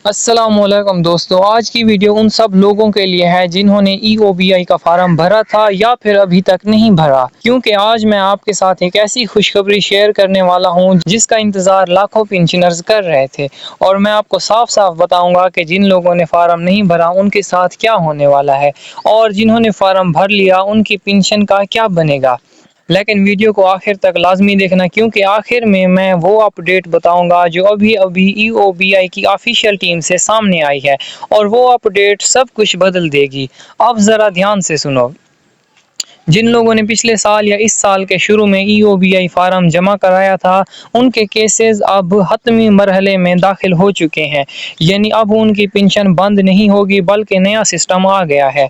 السلام علیکم دوستو، آج کی ویڈیو ان سب لوگوں کے لیے ہے جنہوں نے ای او بی آئی کا فارم بھرا تھا یا پھر ابھی تک نہیں بھرا، کیونکہ آج میں آپ کے ساتھ ایک ایسی خوشخبری شیئر کرنے والا ہوں جس کا انتظار لاکھوں پنشنرز کر رہے تھے، اور میں آپ کو صاف صاف بتاؤں گا کہ جن لوگوں نے فارم نہیں بھرا ان کے ساتھ کیا ہونے والا ہے، اور جنہوں نے فارم بھر لیا ان کی پنشن کا کیا بنے گا۔ لیکن ویڈیو کو آخر تک لازمی دیکھنا، کیونکہ آخر میں وہ اپڈیٹ بتاؤں گا جو ابھی ای او بی آئی کی آفیشیل ٹیم سے سامنے آئی ہے، اور وہ اپڈیٹ سب کچھ بدل دے گی۔ اب ذرا دھیان سے سنو۔ جن لوگوں نے پچھلے سال یا اس سال کے شروع میں ای او بی آئی فارم جمع کرایا تھا، ان کے کیسز اب حتمی مرحلے میں داخل ہو چکے ہیں، یعنی اب ان کی پنشن بند نہیں ہوگی بلکہ نیا سسٹم آ گیا ہے۔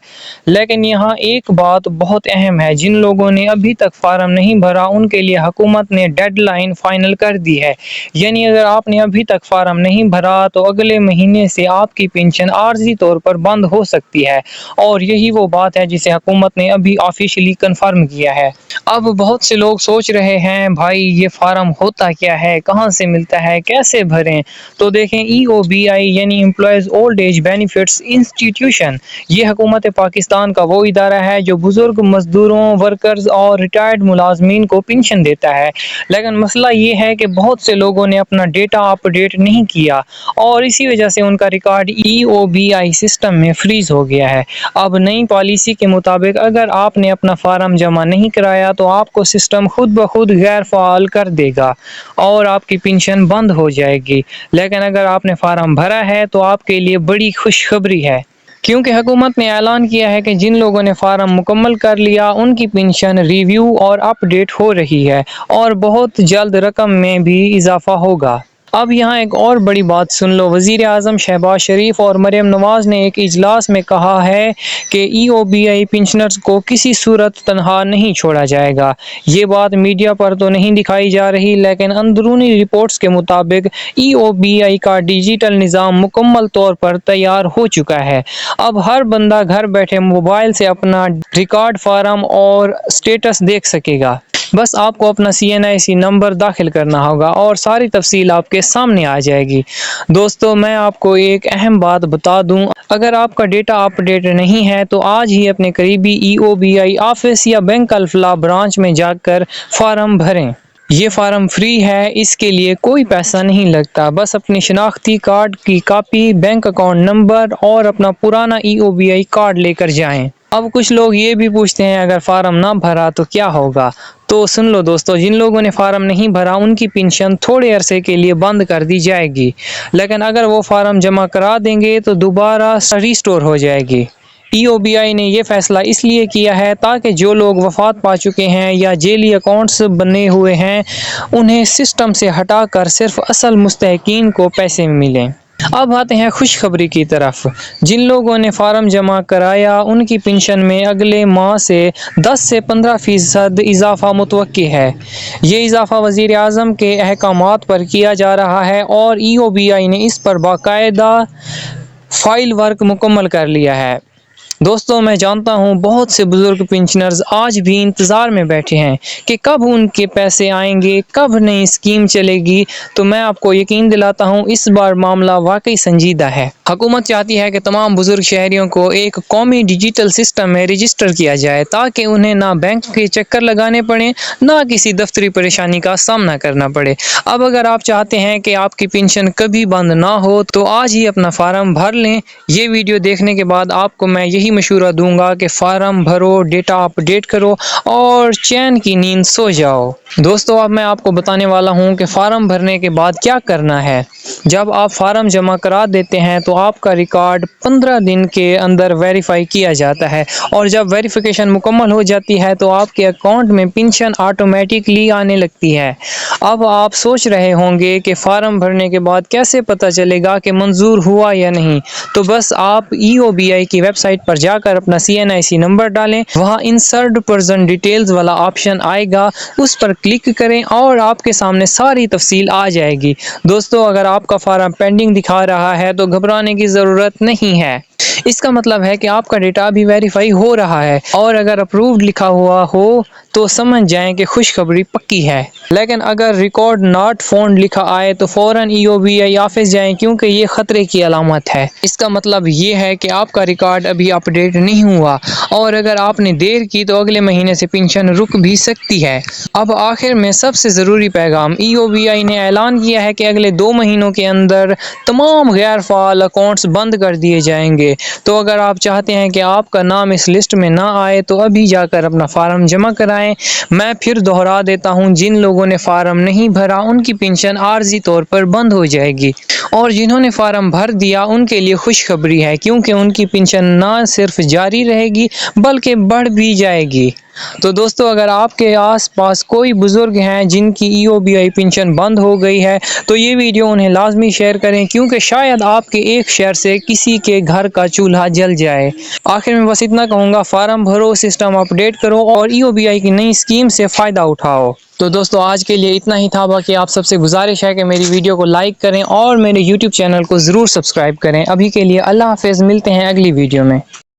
لیکن یہاں ایک بات بہت اہم ہے، جن لوگوں نے ابھی تک فارم نہیں بھرا ان کے لیے حکومت نے ڈیڈ لائن فائنل کر دی ہے، یعنی اگر آپ نے ابھی تک فارم نہیں بھرا تو اگلے مہینے سے آپ کی پنشن عارضی طور پر بند ہو سکتی ہے، اور یہی وہ بات ہے جسے حکومت نے ابھی آفیشلی کنفرم کیا ہے۔ اب بہت سے لوگ سوچ رہے ہیں بھائی یہ فارم ہوتا کیا ہے، کہاں سے ملتا ہے، کیسے بھریں؟ تو دیکھیں، ای او بی آئی یعنی employees old age benefits institution, یہ حکومت پاکستان کا وہ ادارہ ہے جو بزرگ مزدوروں، ورکرز اور ریٹائرڈ ملازمین کو پنشن دیتا ہے۔ لیکن مسئلہ یہ ہے کہ بہت سے لوگوں نے اپنا ڈیٹا اپ ڈیٹ نہیں کیا، اور اسی وجہ سے ان کا ریکارڈ ای او بی آئی سسٹم میں فریز ہو گیا ہے۔ اب نئی پالیسی کے مطابق اگر آپ نے اپنا فارم جمع نہیں کرایا تو آپ کو سسٹم خود بخود غیر فعال کر دے گا اور آپ کی پنشن بند ہو جائے گی۔ لیکن اگر آپ نے فارم بھرا ہے تو آپ کے لیے بڑی خوشخبری ہے، کیونکہ حکومت نے اعلان کیا ہے کہ جن لوگوں نے فارم مکمل کر لیا ان کی پنشن ریویو اور اپ ڈیٹ ہو رہی ہے، اور بہت جلد رقم میں بھی اضافہ ہوگا۔ اب یہاں ایک اور بڑی بات سن لو، وزیر اعظم شہباز شریف اور مریم نواز نے ایک اجلاس میں کہا ہے کہ ای او بی آئی پنشنرز کو کسی صورت تنہا نہیں چھوڑا جائے گا۔ یہ بات میڈیا پر تو نہیں دکھائی جا رہی، لیکن اندرونی رپورٹس کے مطابق ای او بی آئی کا ڈیجیٹل نظام مکمل طور پر تیار ہو چکا ہے۔ اب ہر بندہ گھر بیٹھے موبائل سے اپنا ریکارڈ فارم اور سٹیٹس دیکھ سکے گا۔ بس آپ کو اپنا CNIC نمبر داخل کرنا ہوگا اور ساری تفصیل آپ کے سامنے آ جائے گی۔ دوستو، میں آپ کو ایک اہم بات بتا دوں، اگر آپ کا ڈیٹا اپ ڈیٹ نہیں ہے تو آج ہی اپنے قریبی ای او بی آئی آفس یا بینک الفلاح برانچ میں جا کر فارم بھریں۔ یہ فارم فری ہے، اس کے لیے کوئی پیسہ نہیں لگتا، بس اپنی شناختی کارڈ کی کاپی، بینک اکاؤنٹ نمبر اور اپنا پرانا ای او بی آئی کارڈ لے کر جائیں۔ اب کچھ لوگ یہ بھی پوچھتے ہیں اگر فارم نہ بھرا تو کیا ہوگا؟ تو سن لو دوستو، جن لوگوں نے فارم نہیں بھرا ان کی پنشن تھوڑے عرصے کے لیے بند کر دی جائے گی، لیکن اگر وہ فارم جمع کرا دیں گے تو دوبارہ ریسٹور ہو جائے گی۔ ای او بی آئی نے یہ فیصلہ اس لیے کیا ہے تاکہ جو لوگ وفات پا چکے ہیں یا جیلی اکاؤنٹس بنے ہوئے ہیں انہیں سسٹم سے ہٹا کر صرف اصل مستحقین کو پیسے ملیں۔ اب آتے ہیں خوشخبری کی طرف۔ جن لوگوں نے فارم جمع کرایا ان کی پنشن میں اگلے ماہ سے 10 سے 15% اضافہ متوقع ہے۔ یہ اضافہ وزیر اعظم کے احکامات پر کیا جا رہا ہے، اور ای او بی آئی نے اس پر باقاعدہ فائل ورک مکمل کر لیا ہے۔ دوستو، میں جانتا ہوں بہت سے بزرگ پنشنرز آج بھی انتظار میں بیٹھے ہیں کہ کب ان کے پیسے آئیں گے، کب نئی اسکیم چلے گی، تو میں آپ کو یقین دلاتا ہوں اس بار معاملہ واقعی سنجیدہ ہے۔ حکومت چاہتی ہے کہ تمام بزرگ شہریوں کو ایک قومی ڈیجیٹل سسٹم میں رجسٹر کیا جائے تاکہ انہیں نہ بینک کے چکر لگانے پڑیں، نہ کسی دفتری پریشانی کا سامنا کرنا پڑے۔ اب اگر آپ چاہتے ہیں کہ آپ کی پنشن کبھی بند نہ ہو تو آج ہی اپنا فارم بھر لیں۔ یہ ویڈیو دیکھنے کے بعد آپ کو میں یہی مشورہ دوں گا کہ فارم بھرو، ڈیٹا اپ ڈیٹ کرو اور چین کی نیند سو جاؤ۔ دوستو، اب میں آپ کو بتانے والا ہوں کہ فارم بھرنے کے بعد کیا کرنا ہے۔ جب آپ فارم جمع کرا دیتے ہیں تو آپ کا ریکارڈ 15 دن کے اندر ویریفائی کیا جاتا ہے، اور جب ویریفیکیشن مکمل ہو جاتی ہے تو آپ کے اکاؤنٹ میں پنشن آٹومیٹکلی آنے لگتی ہے۔ اب آپ سوچ رہے ہوں گے کہ فارم بھرنے کے بعد کیسے پتہ چلے گا کہ منظور ہوا یا نہیں؟ تو بس آپ ای او بی آئی کی ویب سائٹ پر جا کر اپنا CNIC نمبر ڈالیں، وہاں انسرٹ پرزن ڈیٹیلز والا آپشن آئے گا، اس پر کلک کریں اور آپ کے سامنے ساری تفصیل آ جائے گی۔ دوستو، اگر آپ کا فارم پینڈنگ دکھا رہا ہے تو گھبرانے کی ضرورت نہیں ہے۔ اس کا مطلب ہے کہ آپ کا ڈیٹا ابھی ویریفائی ہو رہا ہے، اور اگر اپرووڈ لکھا ہوا ہو تو سمجھ جائیں کہ خوشخبری پکی ہے۔ لیکن اگر ریکارڈ ناٹ فاؤنڈ لکھا آئے تو فوراً EOBI آفس جائیں، کیونکہ یہ خطرے کی علامت ہے۔ اس کا مطلب یہ ہے کہ آپ کا ریکارڈ ابھی اپ ڈیٹ نہیں ہوا، اور اگر آپ نے دیر کی تو اگلے مہینے سے پنشن رک بھی سکتی ہے۔ اب آخر میں سب سے ضروری پیغام، EOBI نے اعلان کیا ہے کہ اگلے 2 مہینوں کے اندر تمام غیر فعال اکاؤنٹس بند کر دیے جائیں گے۔ تو اگر آپ چاہتے ہیں کہ آپ کا نام اس لسٹ میں نہ آئے تو ابھی جا کر اپنا فارم جمع کرائیں۔ میں پھر دہرا دیتا ہوں، جن لوگوں نے فارم نہیں بھرا ان کی پنشن عارضی طور پر بند ہو جائے گی، اور جنہوں نے فارم بھر دیا ان کے لیے خوشخبری ہے، کیونکہ ان کی پنشن نہ صرف جاری رہے گی بلکہ بڑھ بھی جائے گی۔ تو دوستو، اگر آپ کے آس پاس کوئی بزرگ ہیں جن کی EOBI پنشن بند ہو گئی ہے تو یہ ویڈیو انہیں لازمی شیئر کریں، کیونکہ شاید آپ کے ایک شیئر سے کسی کے گھر کا چولہا جل جائے۔ آخر میں بس اتنا کہوں گا، فارم بھرو، سسٹم اپ ڈیٹ کرو، اور EOBI کی نئی اسکیم سے فائدہ اٹھاؤ۔ تو دوستو، آج کے لیے اتنا ہی تھا، باقی آپ سب سے گزارش ہے کہ میری ویڈیو کو لائک کریں اور میرے YouTube چینل کو ضرور سبسکرائب کریں۔ ابھی کے لیے اللہ حافظ، ملتے ہیں اگلی ویڈیو میں۔